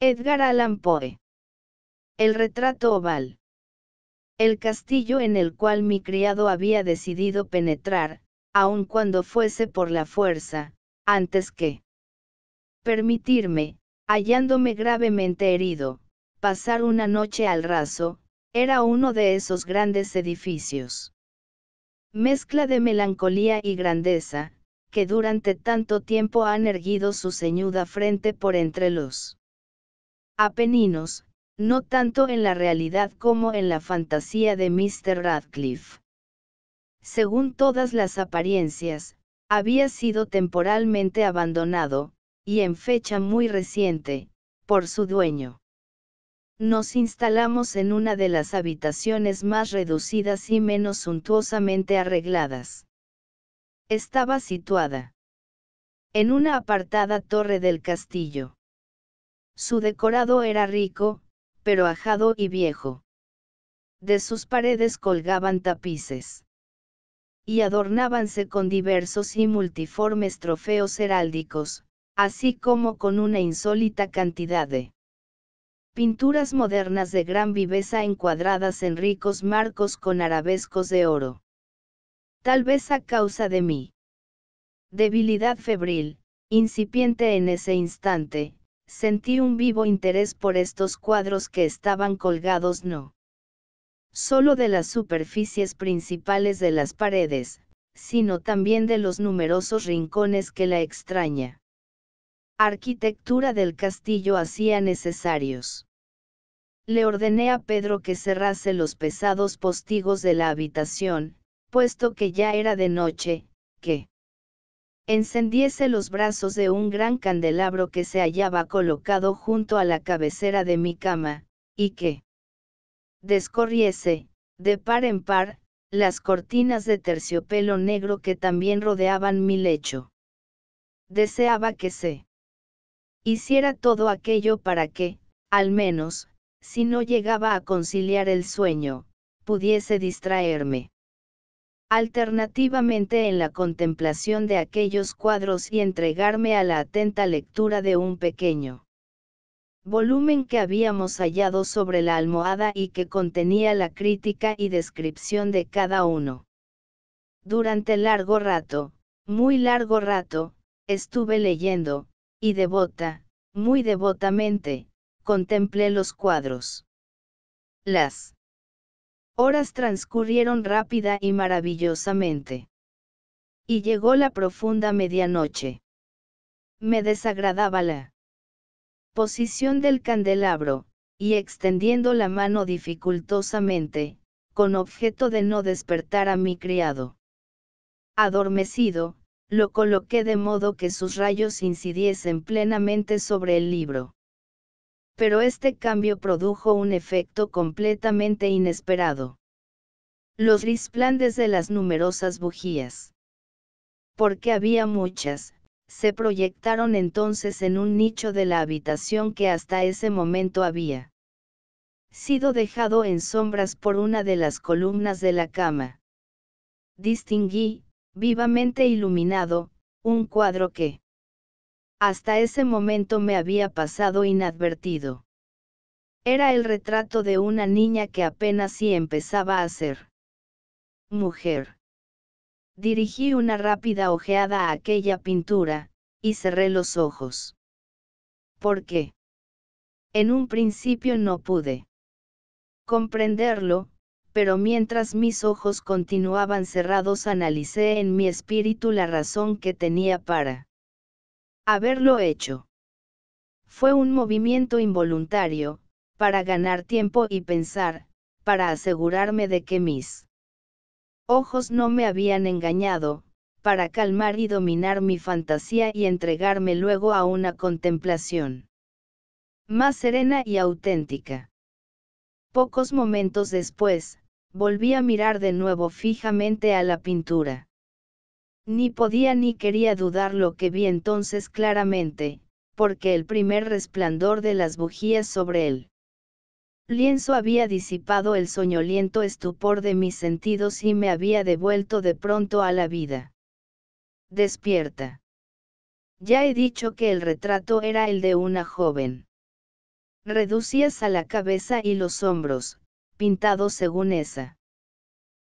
Edgar Allan Poe. El retrato oval. El castillo en el cual mi criado había decidido penetrar, aun cuando fuese por la fuerza, antes que permitirme, hallándome gravemente herido, pasar una noche al raso, era uno de esos grandes edificios. Mezcla de melancolía y grandeza, que durante tanto tiempo han erguido su ceñuda frente por entre los Apeninos, no tanto en la realidad como en la fantasía de Mr. Radcliffe. Según todas las apariencias, había sido temporalmente abandonado, y en fecha muy reciente, por su dueño. Nos instalamos en una de las habitaciones más reducidas y menos suntuosamente arregladas. Estaba situada en una apartada torre del castillo. Su decorado era rico, pero ajado y viejo. De sus paredes colgaban tapices y adornábanse con diversos y multiformes trofeos heráldicos, así como con una insólita cantidad de pinturas modernas de gran viveza encuadradas en ricos marcos con arabescos de oro. Tal vez a causa de mi debilidad febril, incipiente en ese instante, sentí un vivo interés por estos cuadros que estaban colgados no solo de las superficies principales de las paredes, sino también de los numerosos rincones que la extraña arquitectura del castillo hacía necesarios. Le ordené a Pedro que cerrase los pesados postigos de la habitación, puesto que ya era de noche, que encendiese los brazos de un gran candelabro que se hallaba colocado junto a la cabecera de mi cama, y que descorriese, de par en par, las cortinas de terciopelo negro que también rodeaban mi lecho. Deseaba que se hiciera todo aquello para que, al menos, si no llegaba a conciliar el sueño, pudiese distraerme alternativamente en la contemplación de aquellos cuadros y entregarme a la atenta lectura de un pequeño volumen que habíamos hallado sobre la almohada y que contenía la crítica y descripción de cada uno. Durante largo rato, muy largo rato, estuve leyendo, y muy devotamente, contemplé los cuadros. Las horas transcurrieron rápida y maravillosamente. Y llegó la profunda medianoche. Me desagradaba la posición del candelabro, y extendiendo la mano dificultosamente, con objeto de no despertar a mi criado adormecido, lo coloqué de modo que sus rayos incidiesen plenamente sobre el libro. Pero este cambio produjo un efecto completamente inesperado. Los resplandes de las numerosas bujías, porque había muchas, se proyectaron entonces en un nicho de la habitación que hasta ese momento había sido dejado en sombras por una de las columnas de la cama. Distinguí, vivamente iluminado, un cuadro que hasta ese momento me había pasado inadvertido. Era el retrato de una niña que apenas si empezaba a ser mujer. Dirigí una rápida ojeada a aquella pintura, y cerré los ojos. ¿Por qué? En un principio no pude comprenderlo, pero mientras mis ojos continuaban cerrados analicé en mi espíritu la razón que tenía para haberlo hecho. Fue un movimiento involuntario, para ganar tiempo y pensar, para asegurarme de que mis ojos no me habían engañado, para calmar y dominar mi fantasía y entregarme luego a una contemplación más serena y auténtica. Pocos momentos después, volví a mirar de nuevo fijamente a la pintura. Ni podía ni quería dudar lo que vi entonces claramente, porque el primer resplandor de las bujías sobre él lienzo había disipado el soñoliento estupor de mis sentidos y me había devuelto de pronto a la vida. Despierta. Ya he dicho que el retrato era el de una joven. reducidas a la cabeza y los hombros, pintados según esa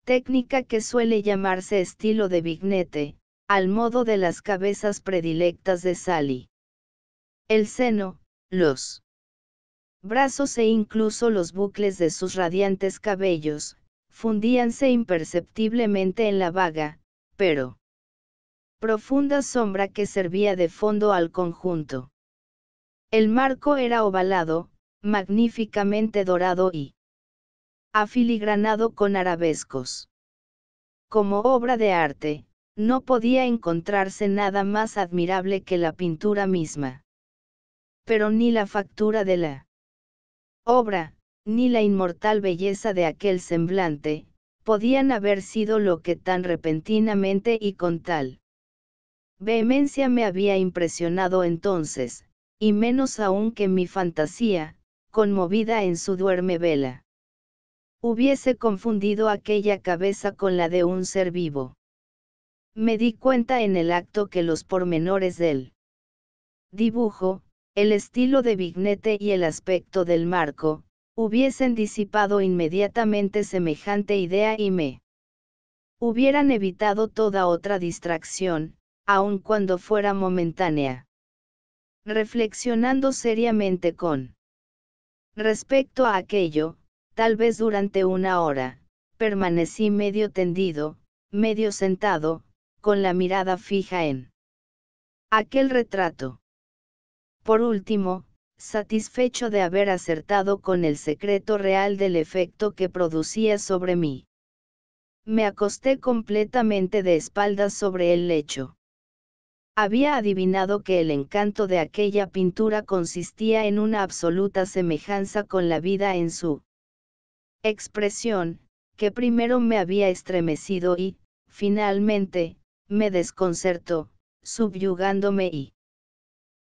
técnica que suele llamarse estilo de vignete, al modo de las cabezas predilectas de Sally. El seno, los brazos e incluso los bucles de sus radiantes cabellos, fundíanse imperceptiblemente en la vaga, pero profunda sombra que servía de fondo al conjunto. El marco era ovalado, magníficamente dorado y afiligranado con arabescos. Como obra de arte, no podía encontrarse nada más admirable que la pintura misma. Pero ni la factura de la obra, ni la inmortal belleza de aquel semblante, podían haber sido lo que tan repentinamente y con tal vehemencia me había impresionado entonces, y menos aún que mi fantasía, conmovida en su duerme vela, hubiese confundido aquella cabeza con la de un ser vivo. Me di cuenta en el acto que los pormenores del dibujo, el estilo de vignete y el aspecto del marco, hubiesen disipado inmediatamente semejante idea y me hubieran evitado toda otra distracción, aun cuando fuera momentánea. Reflexionando seriamente con respecto a aquello, tal vez durante una hora, permanecí medio tendido, medio sentado, con la mirada fija en aquel retrato. Por último, satisfecho de haber acertado con el secreto real del efecto que producía sobre mí, me acosté completamente de espaldas sobre el lecho. Había adivinado que el encanto de aquella pintura consistía en una absoluta semejanza con la vida en su expresión, que primero me había estremecido y, finalmente, me desconcertó, subyugándome y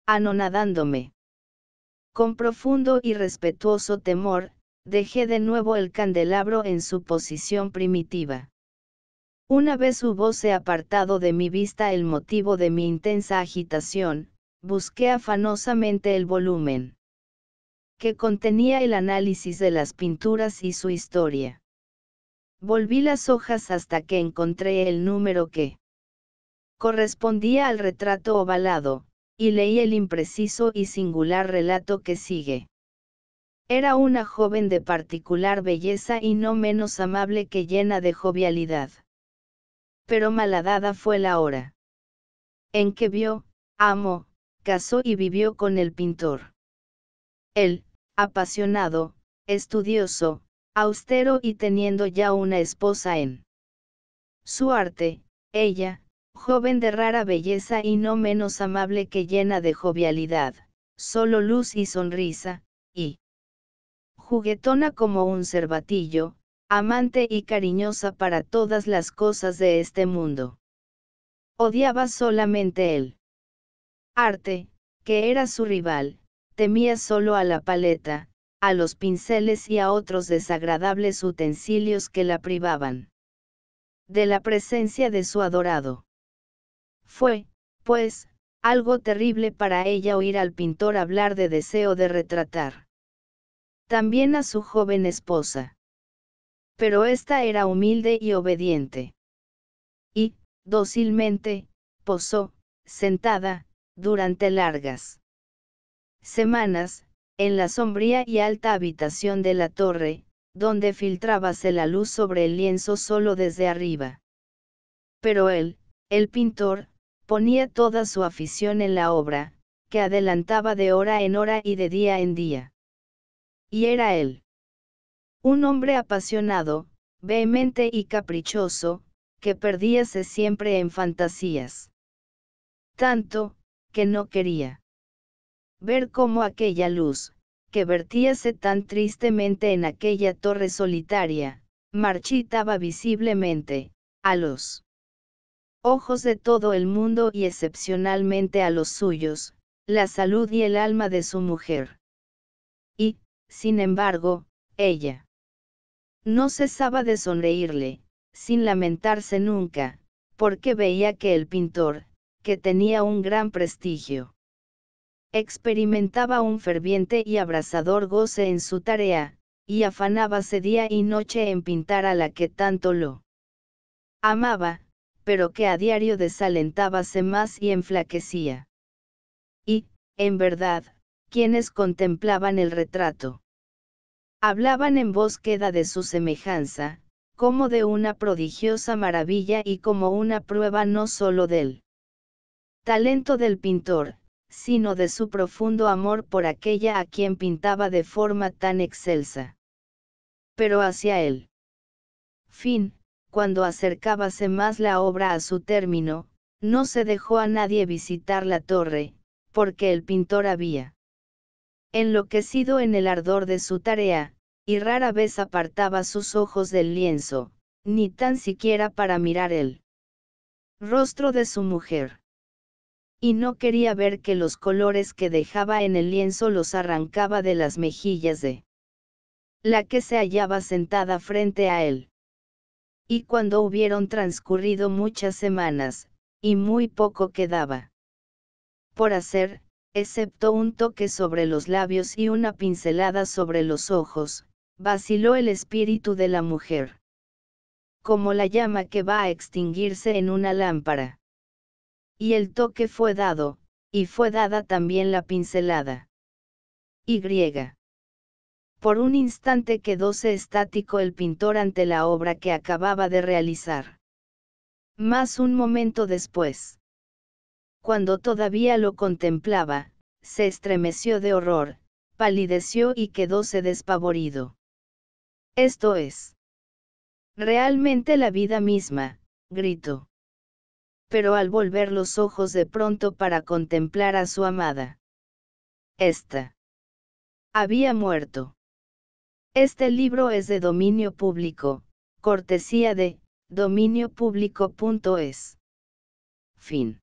anonadándome. Con profundo y respetuoso temor, dejé de nuevo el candelabro en su posición primitiva. Una vez hubose apartado de mi vista el motivo de mi intensa agitación, busqué afanosamente el volumen que contenía el análisis de las pinturas y su historia. Volví las hojas hasta que encontré el número que correspondía al retrato ovalado, y leí el impreciso y singular relato que sigue. Era una joven de particular belleza y no menos amable que llena de jovialidad. Pero malhadada fue la hora en que vio, amó, casó y vivió con el pintor. Él, apasionado, estudioso, austero y teniendo ya una esposa en su arte, ella, joven de rara belleza y no menos amable que llena de jovialidad, solo luz y sonrisa, y juguetona como un cervatillo, amante y cariñosa para todas las cosas de este mundo. Odiaba solamente el arte, que era su rival, temía solo a la paleta, a los pinceles y a otros desagradables utensilios que la privaban de la presencia de su adorado. Fue, pues, algo terrible para ella oír al pintor hablar de deseo de retratar también a su joven esposa. Pero ésta era humilde y obediente. Y, dócilmente, posó, sentada, durante largas semanas, en la sombría y alta habitación de la torre, donde filtrábase la luz sobre el lienzo solo desde arriba. Pero él, el pintor, ponía toda su afición en la obra, que adelantaba de hora en hora y de día en día. Y era él un hombre apasionado, vehemente y caprichoso, que perdíase siempre en fantasías. Tanto, que no quería ver cómo aquella luz, que vertíase tan tristemente en aquella torre solitaria, marchitaba visiblemente, a los ojos de todo el mundo y excepcionalmente a los suyos, la salud y el alma de su mujer. Y, sin embargo, ella no cesaba de sonreírle, sin lamentarse nunca, porque veía que el pintor, que tenía un gran prestigio experimentaba un ferviente y abrasador goce en su tarea, y afanábase día y noche en pintar a la que tanto lo amaba, pero que a diario desalentábase más y enflaquecía. Y, en verdad, quienes contemplaban el retrato hablaban en voz queda de su semejanza, como de una prodigiosa maravilla y como una prueba no sólo del talento del pintor, sino de su profundo amor por aquella a quien pintaba de forma tan excelsa. Pero hacia él fin, cuando acercábase más la obra a su término, no se dejó a nadie visitar la torre, porque el pintor había enloquecido en el ardor de su tarea, y rara vez apartaba sus ojos del lienzo, ni tan siquiera para mirar el rostro de su mujer. Y no quería ver que los colores que dejaba en el lienzo los arrancaba de las mejillas de la que se hallaba sentada frente a él. Y cuando hubieron transcurrido muchas semanas, y muy poco quedaba por hacer, excepto un toque sobre los labios y una pincelada sobre los ojos, vaciló el espíritu de la mujer, como la llama que va a extinguirse en una lámpara. Y el toque fue dado, y fue dada también la pincelada. Y. Por un instante quedóse estático el pintor ante la obra que acababa de realizar. Mas un momento después, cuando todavía lo contemplaba, se estremeció de horror, palideció y quedóse despavorido. Esto es realmente la vida misma, gritó. Pero al volver los ojos de pronto para contemplar a su amada, ésta había muerto. Este libro es de dominio público, cortesía de dominiopublico.es. Fin.